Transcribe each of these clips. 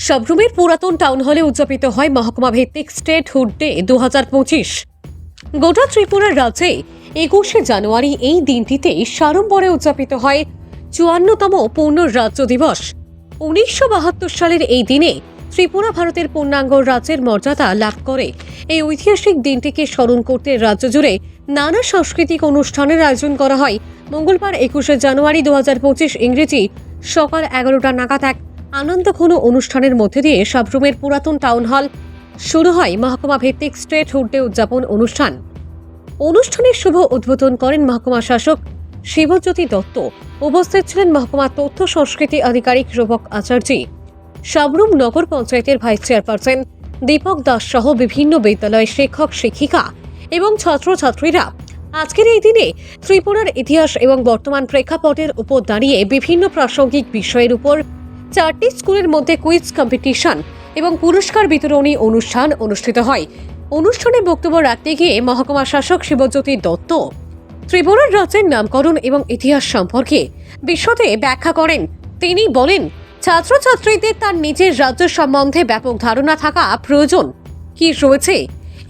সাব্রুমের পুরাতন টাউন হলে উদযাপিত হয় মহকুমা ভিত্তিক স্টেটহুড ডে 2025। গোটা ত্রিপুরার রাজ্যে 21শে জানুয়ারি এই দিনটিতে সাড়ম্বরে উদযাপিত হয় 54তম পূর্ণ রাজ্য দিবস। 1972 সালের এই দিনে ত্রিপুরা ভারতের পূর্ণাঙ্গ রাজ্যের মর্যাদা লাভ করে। এই ঐতিহাসিক দিনটিকে স্মরণ করতে রাজ্য জুড়ে নানা সাংস্কৃতিক অনুষ্ঠানের আয়োজন করা হয়। মঙ্গলবার 21শে জানুয়ারি 2025 ইংরেজি সকাল 11টা নাগাদ এক আনন্দঘন অনুষ্ঠানের মধ্যে দিয়ে সাব্রুমের পুরাতন টাউন হল শুরু হয় মহকুমা ভিত্তিক স্টেটহুড ডে উদযাপন অনুষ্ঠান। অনুষ্ঠানের শুভ উদ্বোধন করেন মহকুমা শাসক শিবজ্যোতি দত্ত। উপস্থিত ছিলেন মহকুমা তথ্য সংস্কৃতি আধিকারিক রূপক আচার্য, সাব্রুম নগর পঞ্চায়েতের ভাইস চেয়ারপারসন দীপক দাস সহ বিভিন্ন বিদ্যালয়ের শিক্ষক শিক্ষিকা এবং ছাত্রছাত্রীরা। আজকের এই দিনে ত্রিপুরার ইতিহাস এবং বর্তমান প্রেক্ষাপটের উপর দাঁড়িয়ে বিভিন্ন প্রাসঙ্গিক বিষয়ের উপর 4টি স্কুলের মধ্যে কুইজ কম্পিটিশন এবং পুরস্কার বিতরণী অনুষ্ঠান অনুষ্ঠিত হয়। অনুষ্ঠানে বক্তব্য রাখতে গিয়ে মহকুমা শাসক শিবজ্যোতি দত্ত ত্রিপুরার রাজ্যের নামকরণ এবং ইতিহাস সম্পর্কে বিশদে ব্যাখ্যা করেন। তিনি বলেন, ছাত্রছাত্রীদের তার নিজের রাজ্য সম্বন্ধে ব্যাপক ধারণা থাকা প্রয়োজন। কি রয়েছে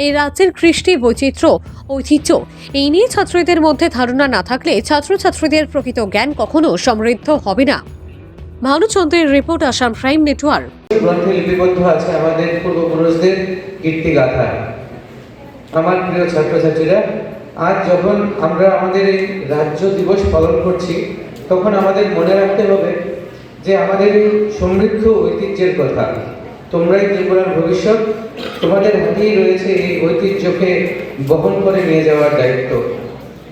এই রাজ্যের কৃষ্টি, বৈচিত্র্য, ঐতিহ্য, এই নিয়ে ছাত্রীদের মধ্যে ধারণা না থাকলে ছাত্রছাত্রীদের প্রকৃত জ্ঞান কখনো সমৃদ্ধ হবে না। ভানুচন্দ্রের রিপোর্ট, আসাম প্রাইম নেটওয়ার্ক। গ্রন্থে লিপিবদ্ধ আছে আমাদের পূর্বপুরুষদের কীর্তিগাথা। আমার প্রিয় ছাত্রছাত্রীরা, আজ যখন আমরা আমাদের এই রাজ্য দিবস পালন করছি, তখন আমাদের মনে রাখতে হবে যে আমাদের এই সমৃদ্ধ ঐতিহ্যের কথা। তোমরাই ত্রিপুরার ভবিষ্যৎ, তোমাদের হাতেই রয়েছে এই ঐতিহ্যকে বহন করে নিয়ে যাওয়ার দায়িত্ব।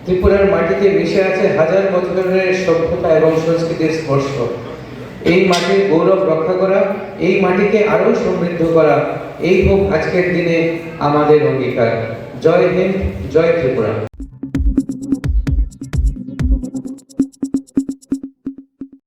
ত্রিপুরার মাটিতে মিশে আছে হাজার বছরের সভ্যতা এবং সংস্কৃতির স্পর্শ। এই মাটির গৌরব রক্ষা করা, এই মাটিকে আরও সমৃদ্ধ করা, এই হোক আজকের দিনে আমাদের অঙ্গীকার। জয় হিন্দ, জয় ত্রিপুরা।